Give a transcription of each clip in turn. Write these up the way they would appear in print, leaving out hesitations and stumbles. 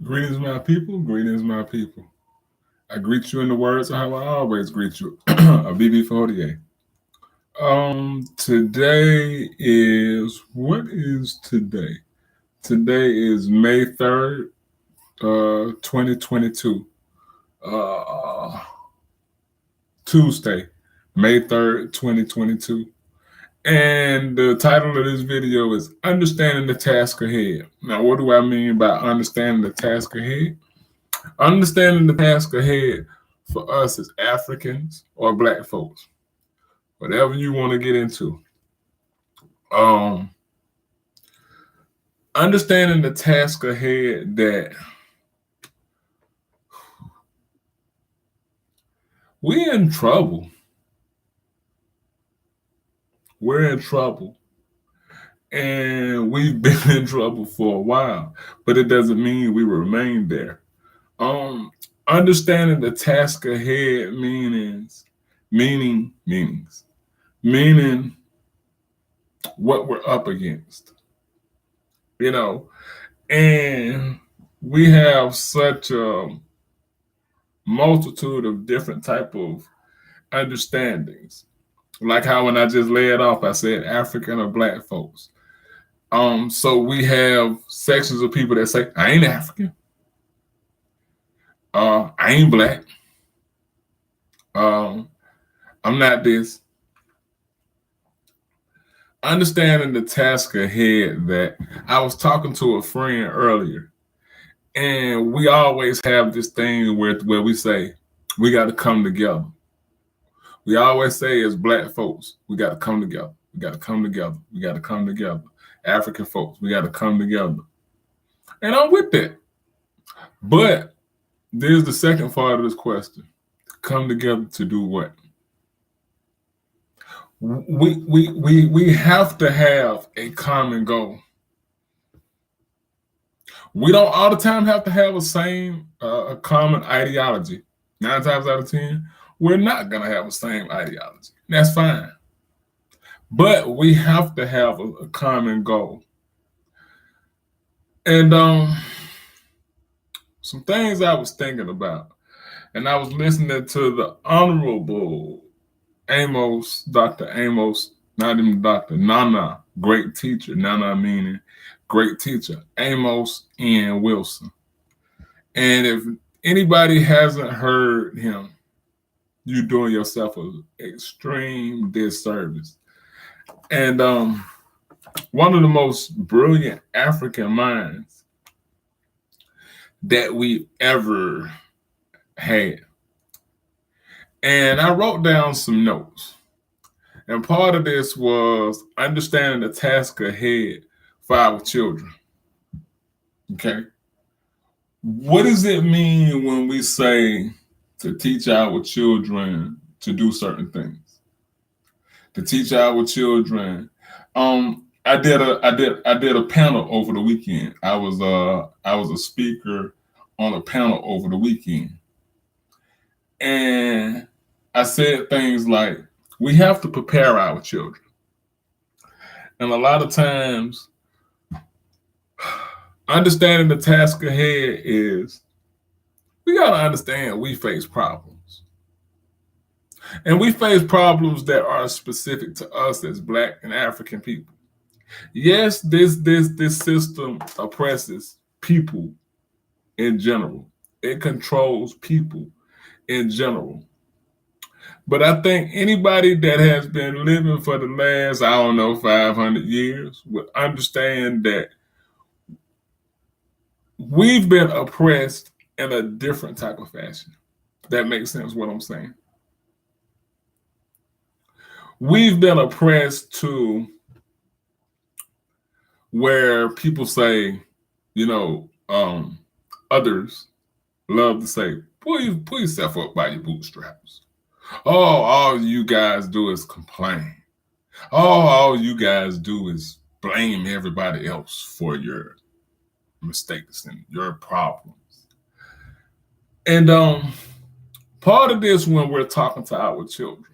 Greetings, my people. Greetings, my people. I greet you in the words of how I always greet you. A BB48. Today is what is today? Today is May 3rd, 2022. Uh, Tuesday, May 3rd, 2022. And the title of this video is Understanding the Task Ahead. Now, what do I mean by understanding the task ahead? Understanding the task ahead for us as Africans or Black folks, whatever you want to get into. Um, Understanding the task ahead that we're in trouble. We're in trouble. And we've been in trouble for a while, but it doesn't mean we remain there. Um, Understanding the task ahead meaning what we're up against, you know, and we have such a multitude of different type of understandings. Like how when I just laid off, I said African or Black folks. So we have sections of people that say, I ain't African, I ain't Black, um, I'm not this. Understanding the task ahead that I was talking to a friend earlier, and we always have this thing where we say we got to come together. We always say as Black folks, we got to come together. We got to come together. We got to come together. African folks, we got to come together. And I'm with that. But there's the second part of this question. Come together to do what? We have to have a common goal. We don't all the time have to have a common ideology. 9 times out of 10, we're not gonna have the same ideology. That's fine. But we have to have a common goal. And some things I was thinking about, and I was listening to the Honorable Dr. Amos, not even Dr. Nana, great teacher. Nana meaning great teacher, Amos N. Wilson. And if anybody hasn't heard him, you're doing yourself an extreme disservice. And one of the most brilliant African minds that we ever had. And I wrote down some notes. And part of this was understanding the task ahead for our children. Okay. What does it mean when we say to teach our children to do certain things? To teach our children. I did a panel over the weekend. I was a speaker on a panel over the weekend. And I said things like, we have to prepare our children. And a lot of times, understanding the task ahead is we got to understand we face problems. And we face problems that are specific to us as Black and African people. Yes, this system oppresses people in general. It controls people in general. But I think anybody that has been living for the last, 500 years would understand that we've been oppressed in a different type of fashion. That makes sense what I'm saying. We've been oppressed to where people say, others love to say, pull yourself up by your bootstraps. Oh, all you guys do is complain. Oh, all you guys do is blame everybody else for your mistakes and your problems. And part of this, when we're talking to our children,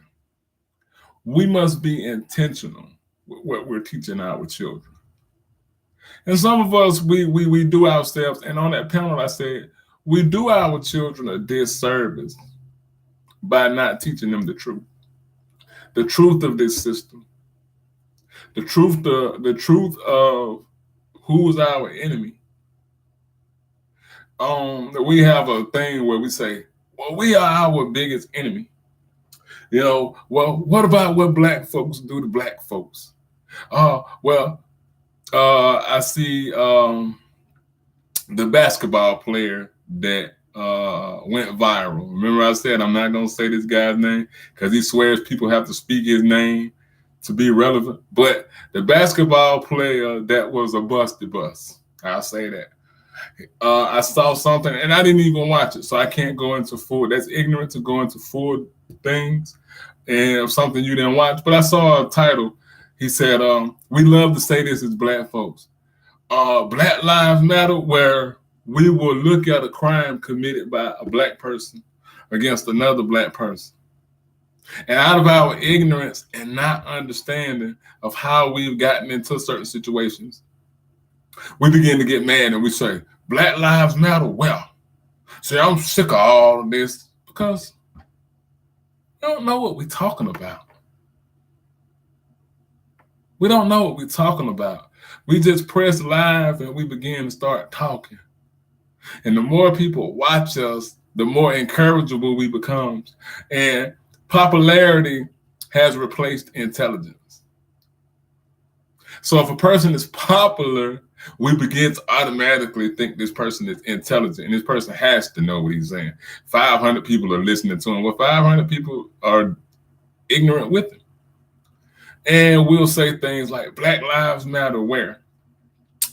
we must be intentional with what we're teaching our children. And some of us, we do ourselves. And on that panel, I said, we do our children a disservice by not teaching them the truth of this system, the truth of who is our enemy. We have a thing where we say, well, we are our biggest enemy. You know, well, what about what black folks do to black folks? I see the basketball player that went viral. Remember, I said I'm not gonna say this guy's name because he swears people have to speak his name to be relevant. But the basketball player that was a busted bus. I'll say that. I saw something and I didn't even watch it, so I can't go into full. That's ignorant to go into full things and of something you didn't watch. But I saw a title. He said, "We love to say this as black folks. Black Lives Matter," where we will look at a crime committed by a black person against another black person. And out of our ignorance and not understanding of how we've gotten into certain situations, we begin to get mad and we say, Black Lives Matter. Well, see, I'm sick of all of this because we don't know what we're talking about. We don't know what we're talking about. We just press live and we begin to start talking. And the more people watch us, the more encourageable we become. And popularity has replaced intelligence. So if a person is popular, we begin to automatically think this person is intelligent and this person has to know what he's saying. 500 people are listening to him. Well, 500 people are ignorant with him. And we'll say things like Black Lives Matter where?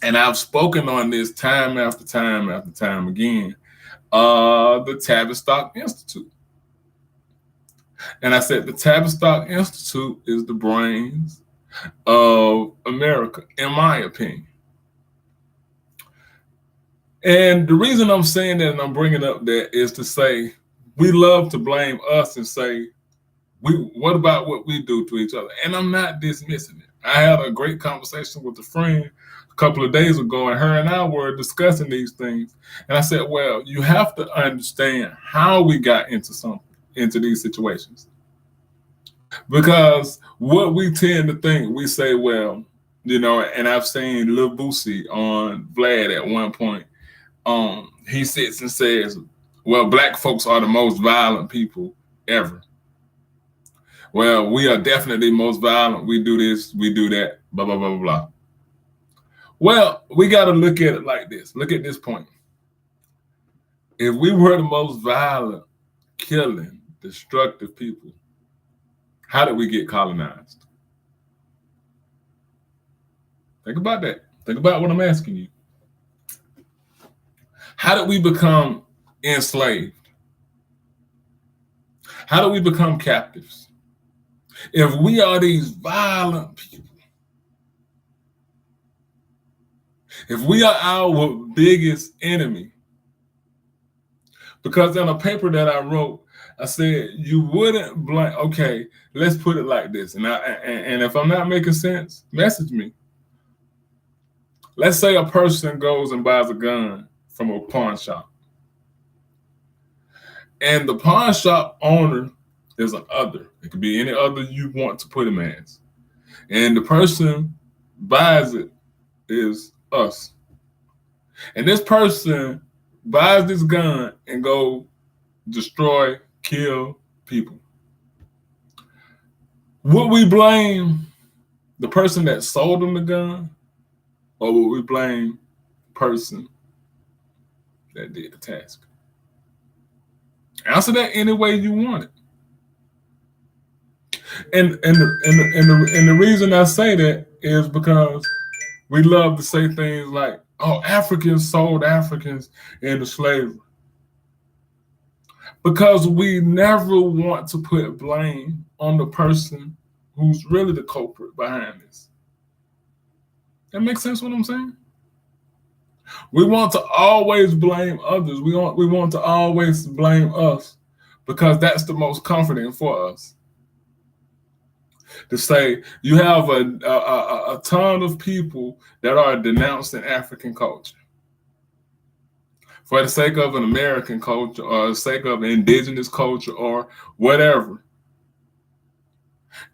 And I've spoken on this time after time after time again, the Tapstock Institute. And I said the Tapstock Institute is the brains of America, in my opinion. And the reason I'm saying that and I'm bringing up that is to say we love to blame us and say, what about what we do to each other? And I'm not dismissing it. I had a great conversation with a friend a couple of days ago, and her and I were discussing these things. And I said, well, you have to understand how we got into these situations. Because what we tend to think, we say, well, you know, and I've seen Lil Boosie on Vlad at one point. He sits and says, well, black folks are the most violent people ever. Well, we are definitely most violent. We do this, we do that, blah, blah, blah, blah, blah. Well, we got to look at it like this. Look at this point. If we were the most violent, killing, destructive people, how did we get colonized? Think about that. Think about what I'm asking you. How did we become enslaved? How do we become captives? If we are these violent people, if we are our biggest enemy, because in a paper that I wrote, I said you wouldn't blame. Okay, let's put it like this, and if I'm not making sense, message me. Let's say a person goes and buys a gun from a pawn shop, and the pawn shop owner is an other. It could be any other you want to put him as. And the person buys it is us. And this person buys this gun and go destroy, kill people. Would we blame the person that sold them the gun? Or would we blame the person that did the task? Answer that any way you want it. And the reason I say that is because we love to say things like, oh, Africans sold Africans into slavery. Because we never want to put blame on the person who's really the culprit behind this. That makes sense what I'm saying? We want to always blame others. We want to always blame us because that's the most comforting for us. to say you have a ton of people that are denouncing African culture for the sake of an American culture or the sake of indigenous culture or whatever.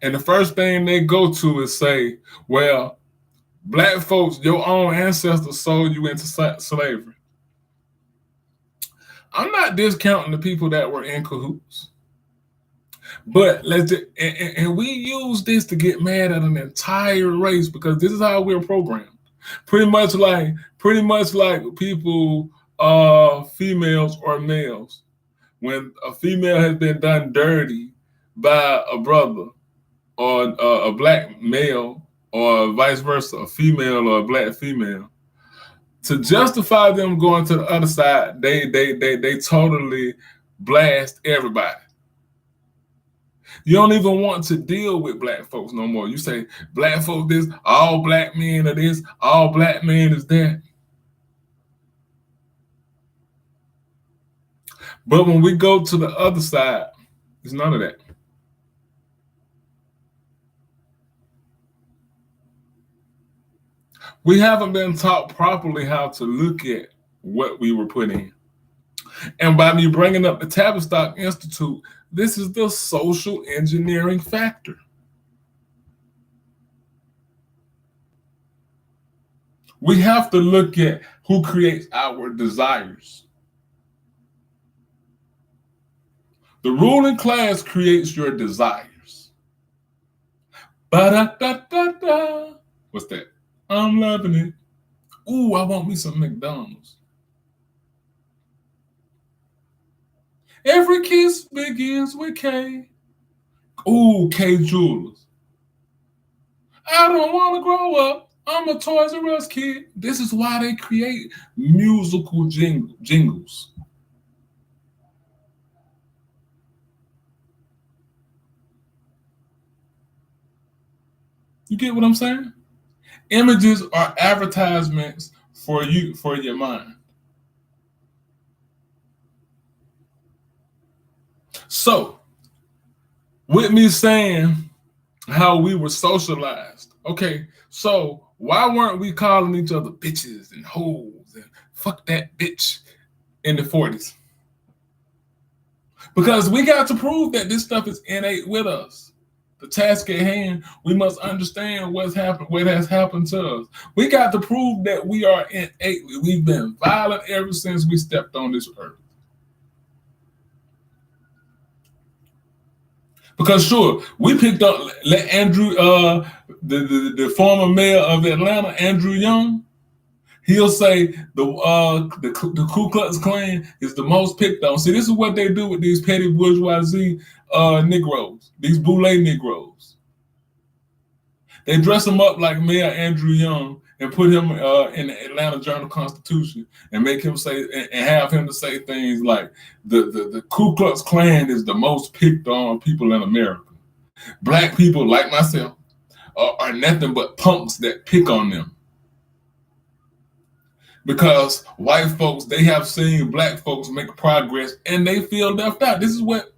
And the first thing they go to is say, well, black folks, your own ancestors sold you into slavery. I'm not discounting the people that were in cahoots. But and we use this to get mad at an entire race because this is how we're programmed. Pretty much like people, females or males. When a female has been done dirty by a brother or a black male or vice versa, a female or a black female, to justify them going to the other side, they totally blast everybody. You don't even want to deal with black folks no more. You say black folks this, all black men are this, all black men is that. But when we go to the other side, it's none of that. We haven't been taught properly how to look at what we were put in. And by me bringing up the Tapstock Institute, this is the social engineering factor. We have to look at who creates our desires. The ruling class creates your desires. Ba-da-da-da-da. What's that? I'm loving it. Ooh, I want me some McDonald's. Every kiss begins with K. Ooh, K Jewelers. I don't want to grow up. I'm a Toys R Us kid. This is why they create musical jingles. You get what I'm saying? Images are advertisements for you, for your mind. So, with me saying how we were socialized, okay, so why weren't we calling each other bitches and hoes and fuck that bitch in the 40s? Because we got to prove that this stuff is innate with us. The task at hand, we must understand what's happened, what has happened to us. We got to prove that we are innate. We've been violent ever since we stepped on this earth. Because sure, we picked up, let Andrew, the former mayor of Atlanta, Andrew Young, he'll say the Ku Klux Klan is the most picked on. See, this is what they do with these petty bourgeoisie Negroes, these boule Negroes. They dress them up like Mayor Andrew Young and put him in the Atlanta Journal-Constitution and make him say and have him to say things like the Ku Klux Klan is the most picked on people in America. Black people like myself are nothing but punks that pick on them. Because white folks, they have seen black folks make progress and they feel left out. This is what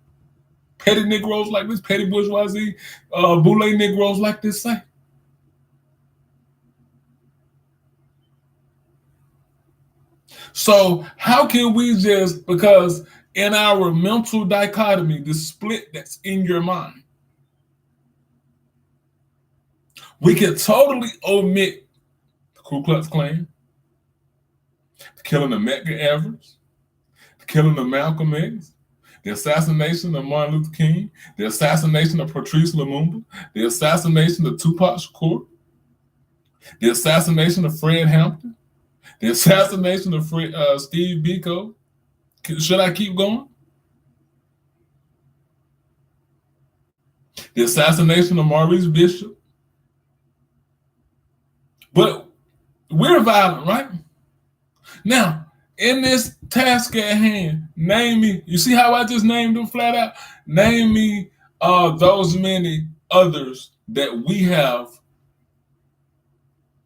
petty Negroes like this, petty bourgeoisie, boule Negroes like this say. So how can we just, because in our mental dichotomy, the split that's in your mind, we can totally omit the Ku Klux Klan, the killing of Medgar Evers, the killing of Malcolm X, the assassination of Martin Luther King, the assassination of Patrice Lumumba, the assassination of Tupac Shakur, the assassination of Fred Hampton, the assassination of Steve Biko. Should I keep going? The assassination of Maurice Bishop. But we're violent, right? Now, in this task at hand, name me, you see how I just named them flat out? Name me those many others that we have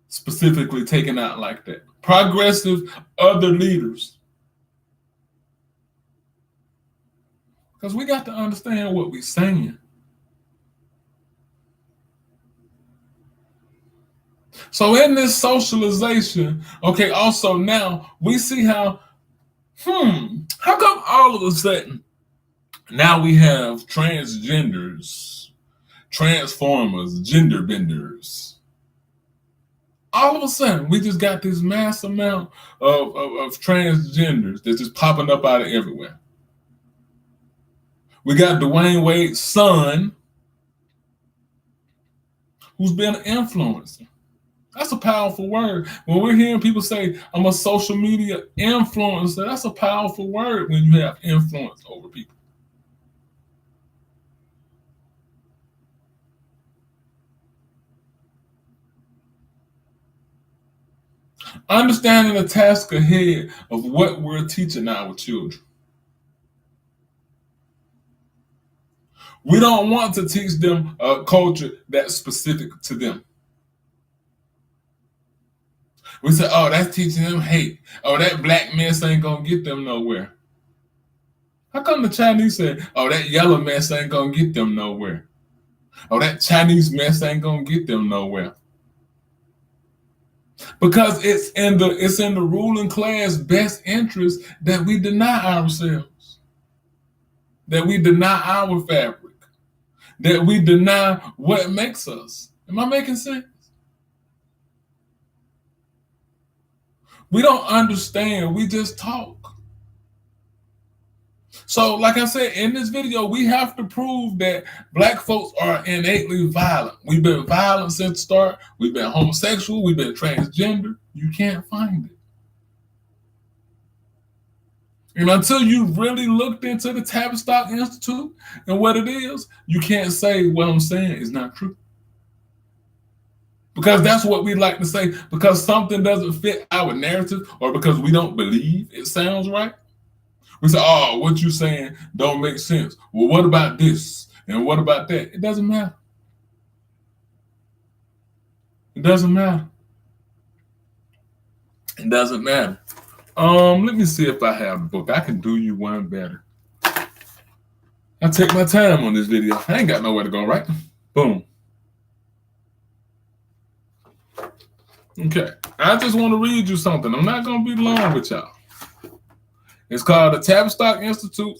specifically taken out like that. Progressive other leaders. Because we got to understand what we're saying. So in this socialization, okay, also now we see how come all of a sudden now we have transgenders, transformers, gender benders. All of a sudden, we just got this mass amount of transgenders that's just popping up out of everywhere. We got Dwayne Wade's son, who's been an influencer. That's a powerful word. When we're hearing people say, I'm a social media influencer, that's a powerful word when you have influence over people. Understanding the task ahead of what we're teaching our children. We don't want to teach them a culture that's specific to them. We say, oh, that's teaching them hate. Oh, that black mess ain't gonna get them nowhere. How come the Chinese say, oh, that yellow mess ain't gonna get them nowhere? Oh, that Chinese mess ain't gonna get them nowhere. Because it's in the ruling class best interest that we deny ourselves, that we deny our fabric, that we deny what makes us. Am I making sense? We don't understand. We just talk. So, like I said, in this video, we have to prove that black folks are innately violent. We've been violent since the start. We've been homosexual. We've been transgender. You can't find it. And until you've really looked into the Tapstock Institute and what it is, you can't say what I'm saying is not true. Because that's what we like to say. Because something doesn't fit our narrative or because we don't believe it sounds right. We say, oh, what you saying don't make sense. Well, what about this? And what about that? It doesn't matter. It doesn't matter. It doesn't matter. Let me see if I have a book. I can do you one better. I take my time on this video. I ain't got nowhere to go, right? Boom. Okay. I just want to read you something. I'm not going to be long with y'all. It's called the Tapstock Institute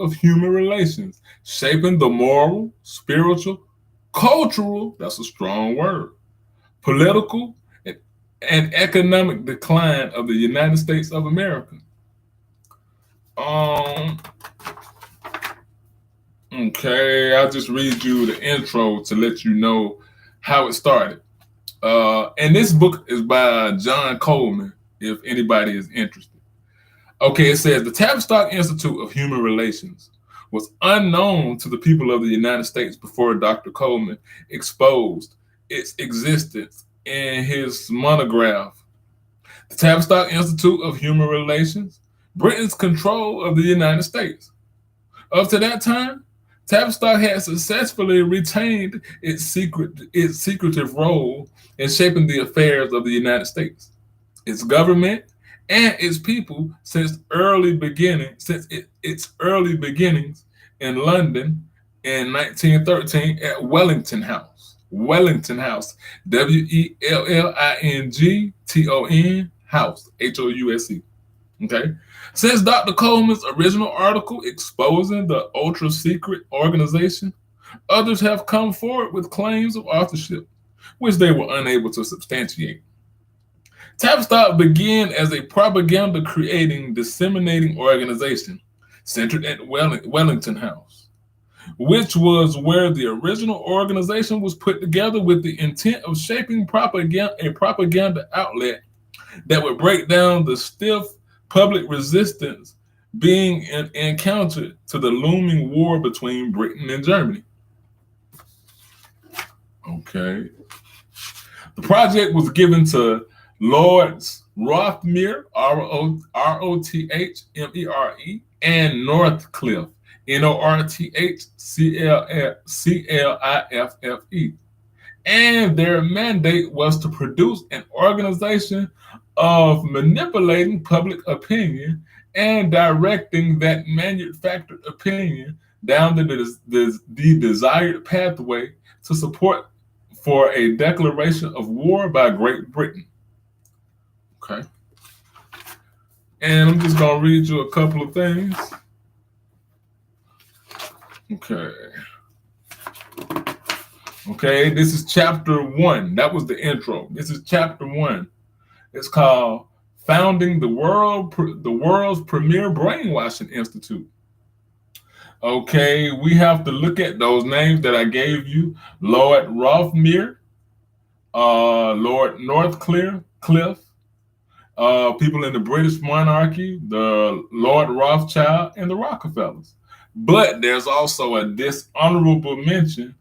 of Human Relations, Shaping the Moral, Spiritual, Cultural, that's a strong word, Political, and Economic Decline of the United States of America. Okay, I'll just read you the intro to let you know how it started. And this book is by John Coleman, if anybody is interested. Okay, it says the Tapstock Institute of Human Relations was unknown to the people of the United States before Dr. Coleman exposed its existence in his monograph, The Tapstock Institute of Human Relations, Britain's Control of the United States. Up to that time, Tapstock had successfully retained its secretive role in shaping the affairs of the United States, its government, and its people since its early beginnings in London in 1913 at Wellington House. Wellington House, Wellington House, House. Okay. Since Dr. Coleman's original article exposing the ultra-secret organization, others have come forward with claims of authorship, which they were unable to substantiate. Tapstock began as a propaganda-creating, disseminating organization centered at Wellington House, which was where the original organization was put together with the intent of shaping a propaganda outlet that would break down the stiff public resistance being encountered to the looming war between Britain and Germany. Okay. The project was given to Lords Rothmere, Rothmere, and Northcliffe, Northcliffe. And their mandate was to produce an organization of manipulating public opinion and directing that manufactured opinion down the desired pathway to support for a declaration of war by Great Britain. Okay. And I'm just going to read you a couple of things. Okay. Okay, this is chapter 1. That was the intro. This is chapter 1. It's called Founding the World's Premier Brainwashing Institute. Okay, we have to look at those names that I gave you. Lord Rothmere, Lord Northcliffe, people in the British monarchy, the Lord Rothschild, and the Rockefellers. But there's also a dishonorable mention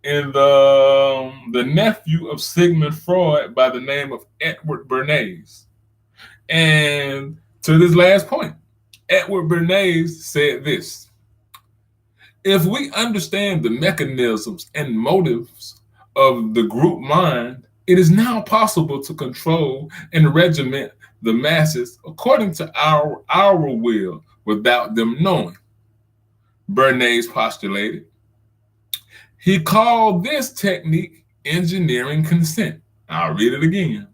in the nephew of Sigmund Freud by the name of Edward Bernays. And to this last point, Edward Bernays said this: if we understand the mechanisms and motives of the group mind, it is now possible to control and regiment the masses according to our will without them knowing. Bernays postulated. He called this technique engineering consent. I'll read it again.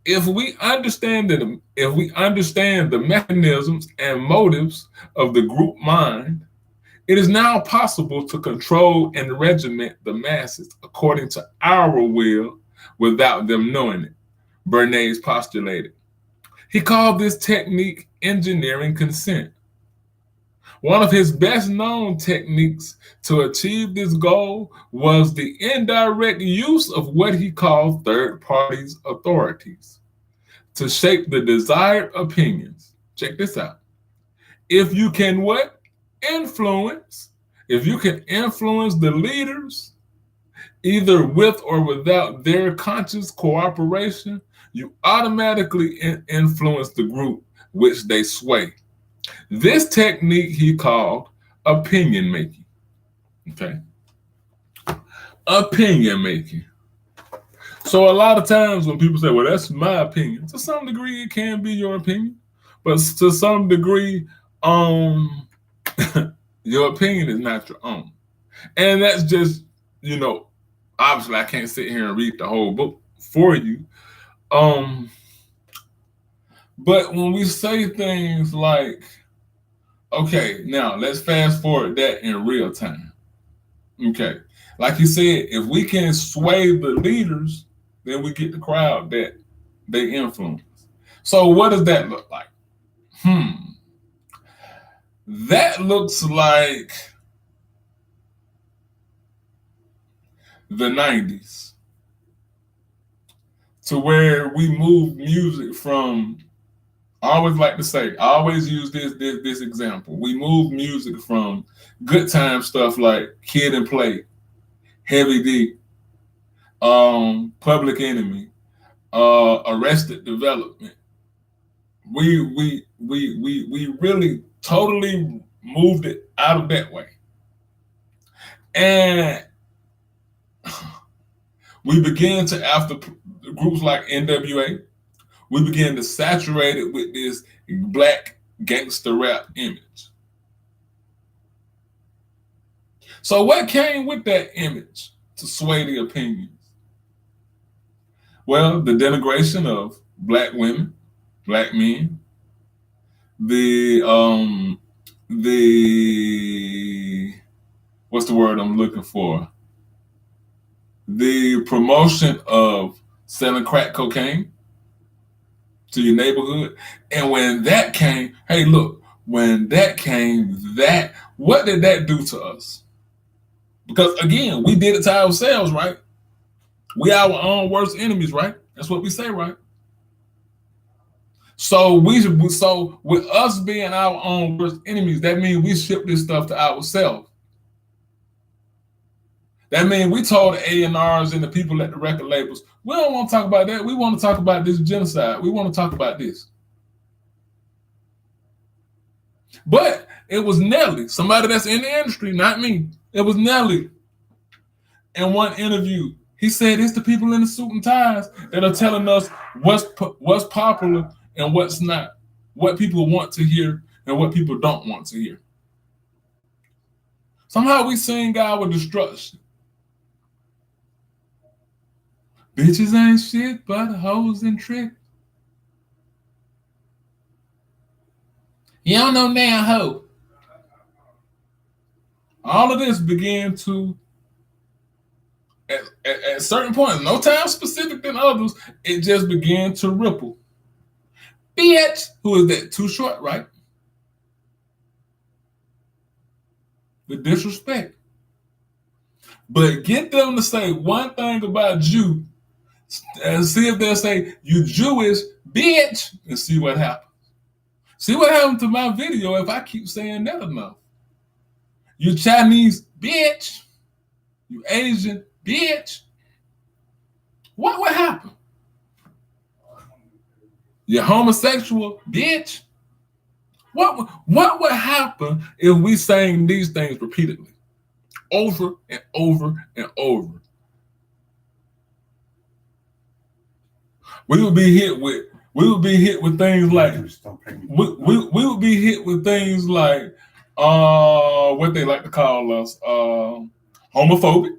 If we understand the mechanisms and motives of the group mind, it is now possible to control and regiment the masses according to our will without them knowing it, Bernays postulated. He called this technique engineering consent. One of his best-known techniques to achieve this goal was the indirect use of what he called third parties' authorities to shape the desired opinions. Check this out. If you can what? Influence. If you can influence the leaders, either with or without their conscious cooperation, you automatically influence the group which they sway. This technique he called opinion making. Okay. Opinion making. So a lot of times when people say, well, that's my opinion, to some degree it can be your opinion, but to some degree, your opinion is not your own. And that's just, obviously I can't sit here and read the whole book for you. But when we say things like, okay, now let's fast forward that in real time. Okay. Like you said, if we can sway the leaders, then we get the crowd that they influence. So what does that look like? That looks like the 90s, to where we move music from, I always like to say, I always use this example. We move music from good time stuff like Kid and Play, Heavy D, Public Enemy, Arrested Development. We really totally moved it out of that way. And we began to, after groups like NWA, we began to saturate it with this black gangster rap image. So what came with that image to sway the opinions? Well, the denigration of black women, black men, the what's the word I'm looking for? The promotion of selling crack cocaine to your neighborhood. And when that came, hey, look, when that came, what did that do to us? Because again, we did it to ourselves, right? We are our own worst enemies, right? That's what we say, right? So with us being our own worst enemies, that means we ship this stuff to ourselves. That means we told the A&Rs and the people at the record labels, we don't want to talk about that. We want to talk about this genocide. We want to talk about this. But it was Nelly, somebody that's in the industry, not me. It was Nelly. In one interview, he said it's the people in the suit and ties that are telling us what's popular and what's not, what people want to hear and what people don't want to hear. Somehow we sing our destruction. Bitches ain't shit but hoes and tricks. You don't know now, hoe. All of this began to, at certain points, no time specific than others, it just began to ripple. Bitch, who is that? Too short, right? The disrespect. But get them to say one thing about you and see if they'll say, you Jewish, bitch, and see what happens. See what happened to my video if I keep saying that enough. You Chinese, bitch. You Asian, bitch. What would happen? You homosexual, bitch. What would happen if we saying these things repeatedly, over and over and over? We would be hit with things like we would be hit with things like what they like to call us homophobic,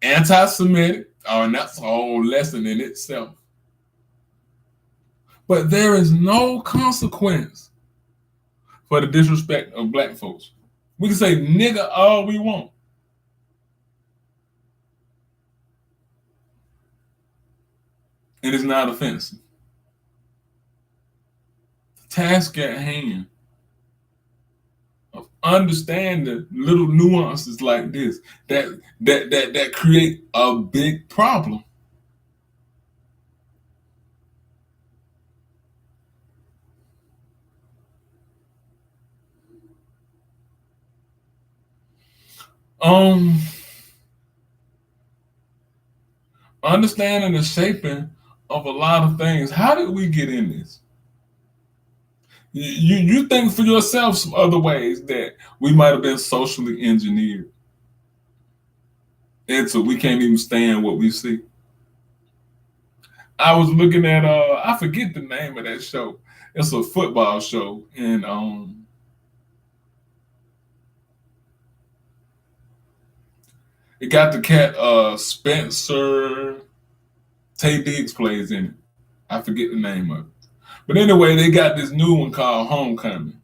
anti-Semitic, and that's a whole lesson in itself. But there is no consequence for the disrespect of black folks. We can say nigga all we want. It is not offensive. The task at hand of understanding little nuances like this that create a big problem. Understanding the shaping of a lot of things. How did we get in this? You think for yourself some other ways that we might have been socially engineered into we can't even stand what we see. I was looking at I forget the name of that show. It's a football show, and it got the cat Spencer Tay Diggs plays in it. I forget the name of it. But anyway, they got this new one called Homecoming.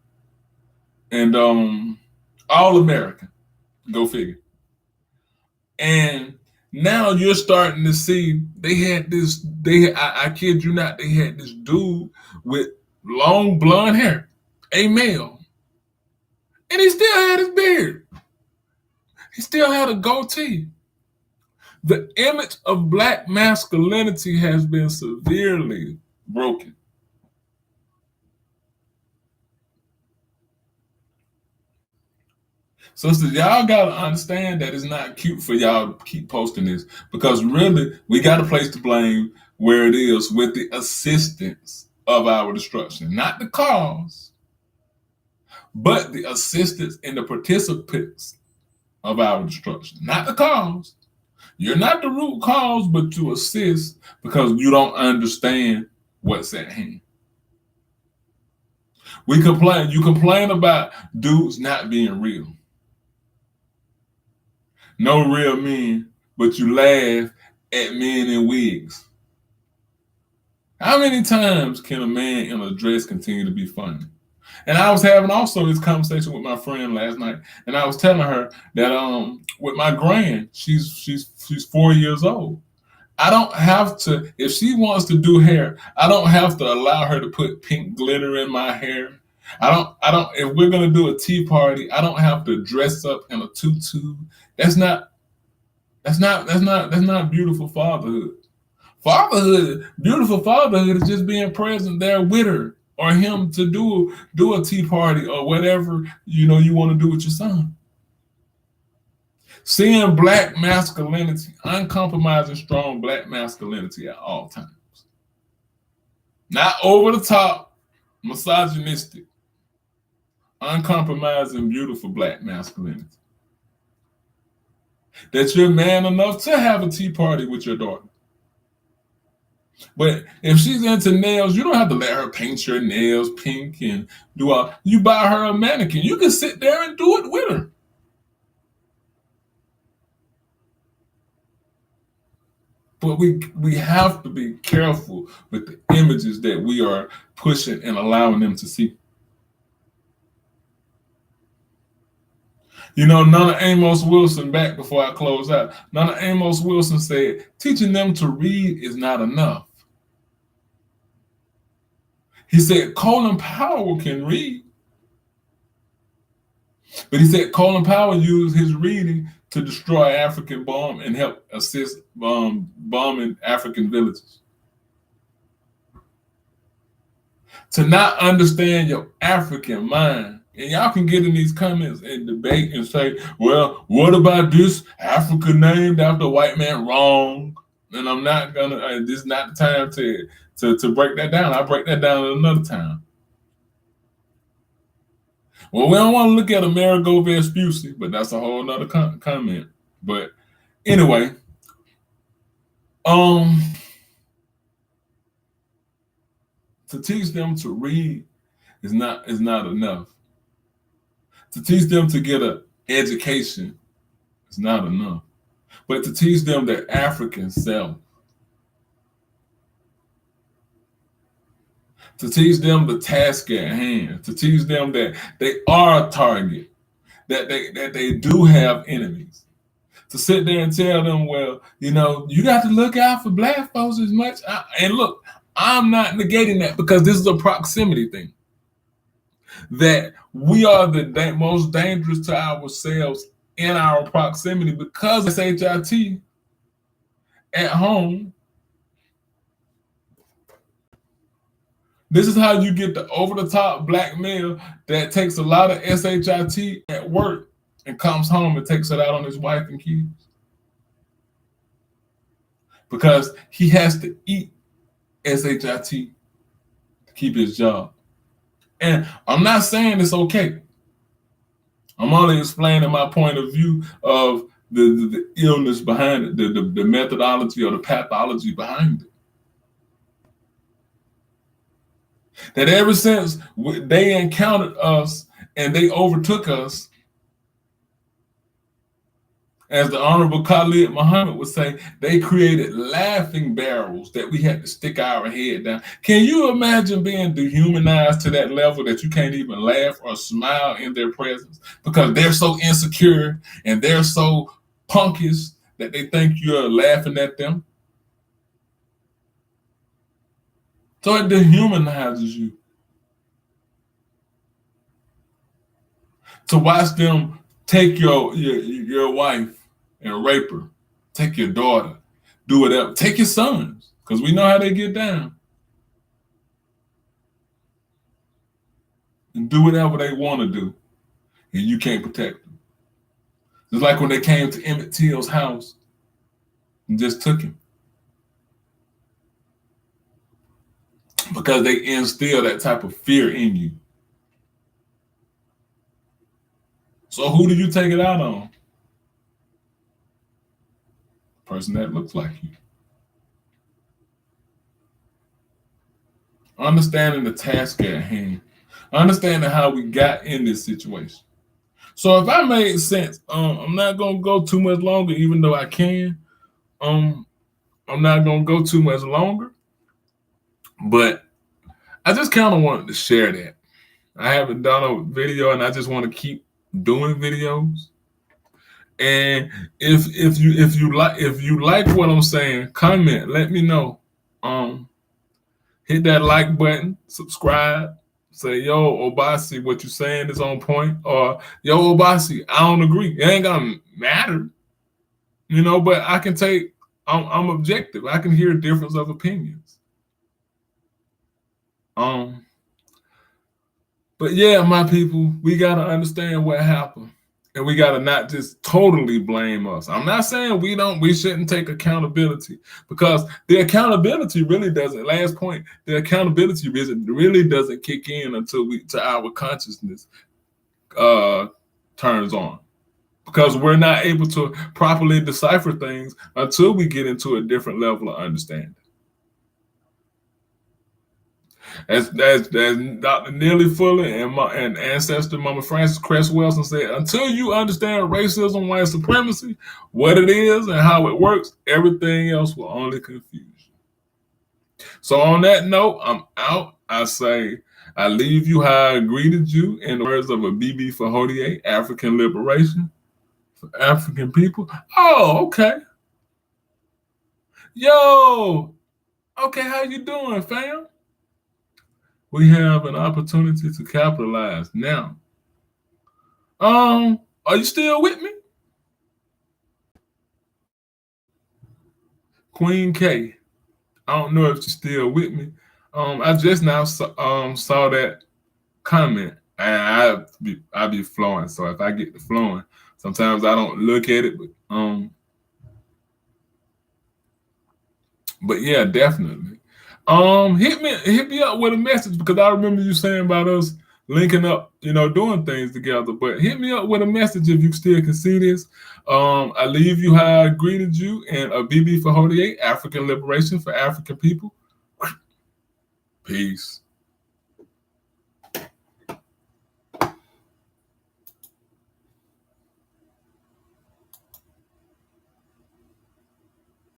And All American. Go figure. And now you're starting to see I kid you not, they had this dude with long blonde hair, a male. And he still had his beard. He still had a goatee. The image of black masculinity has been severely broken. Sisters, y'all gotta understand that it's not cute for y'all to keep posting this, because really we got a place to blame where it is with the assistance of our destruction, not the cause, but the assistance and the participants of our destruction, not the cause. You're not the root cause, but to assist because you don't understand what's at hand. You complain about dudes not being real. No real men, but you laugh at men in wigs. How many times can a man in a dress continue to be funny? And I was having also this conversation with my friend last night, and I was telling her that with my grand, she's 4 years old. I don't have to, if she wants to do hair, I don't have to allow her to put pink glitter in my hair. If we're gonna do a tea party, I don't have to dress up in a tutu. That's not beautiful fatherhood. Beautiful fatherhood is just being present there with her or him to do a tea party or whatever you want to do with your son. Seeing black masculinity, uncompromising, strong black masculinity at all times. Not over the top, misogynistic, uncompromising, beautiful black masculinity. That you're man enough to have a tea party with your daughter. But if she's into nails, you don't have to let her paint your nails pink and you buy her a mannequin. You can sit there and do it with her. But we have to be careful with the images that we are pushing and allowing them to see. You know, Nana Amos Wilson, back before I close out, Nana Amos Wilson said, teaching them to read is not enough. He said, Colin Powell can read. But he said Colin Powell used his reading to destroy African bomb and help assist bombing African villages. To not understand your African mind. And y'all can get in these comments and debate and say, well, what about this Africa named after a white man? Wrong. And I'm not gonna, this is not the time to break that down. I'll break that down at another time. Well, we don't want to look at Amerigo Vespucci, but that's a whole nother comment. But anyway, to teach them to read is not enough. To teach them to get an education is not enough. But to teach them their African self, to teach them the task at hand, to teach them that they are a target, that they do have enemies. To sit there and tell them, well, you know, you got to look out for black folks as much. And look, I'm not negating that because this is a proximity thing. That we are the most dangerous to ourselves in our proximity because it's HIT at home. This is how you get the over-the-top black male that takes a lot of SHIT at work and comes home and takes it out on his wife and kids. Because he has to eat SHIT to keep his job. And I'm not saying it's okay. I'm only explaining my point of view of the illness behind it, the methodology or the pathology behind it. That ever since they encountered us and they overtook us, as the Honorable Khalid Muhammad would say, they created laughing barrels that we had to stick our head down. Can you imagine being dehumanized to that level that you can't even laugh or smile in their presence because they're so insecure and they're so punkish that they think you're laughing at them? So it dehumanizes you. To watch them take your wife and rape her, take your daughter, do whatever, take your sons, because we know how they get down. And do whatever they want to do, and you can't protect them. Just like when they came to Emmett Till's house and just took him. Because they instill that type of fear in you. So who do you take it out on? The person that looks like you. Understanding the task at hand. Understanding how we got in this situation. So if I made sense, I'm not going to go too much longer, even though I can. I'm not going to go too much longer. But I just kind of wanted to share that. I haven't done a video, and I just want to keep doing videos. And if you like what I'm saying, comment, let me know. Hit that like button, subscribe, say, yo, Obasi, what you saying is on point, or yo, Obasi, I don't agree. It ain't gonna matter, you know, but I can I'm objective. I can hear a difference of opinions. But yeah, my people, we gotta understand what happened. And we gotta not just totally blame us. I'm not saying we shouldn't take accountability, because the accountability really doesn't. Last point, the accountability really doesn't kick in until our consciousness turns on, because we're not able to properly decipher things until we get into a different level of understanding. That's Dr. Neely Fuller and ancestor Mama Frances Cress Welsing said, until you understand racism, white supremacy, what it is and how it works, everything else will only confuse you. So on that note, I'm out. I say I leave you how I greeted you in the words of a BB for Hodier, African liberation for African people. Oh, okay. Yo, okay, how you doing, fam? We have an opportunity to capitalize now. Are you still with me? Queen K. I don't know if you're still with me. I just now saw that comment, and I be flowing. So if I get to flowing, sometimes I don't look at it, but yeah, definitely. Hit me up with a message because I remember you saying about us linking up, doing things together. But hit me up with a message if you still can see this. I leave you how I greeted you and a BB for Hodier, African liberation for African people. Peace.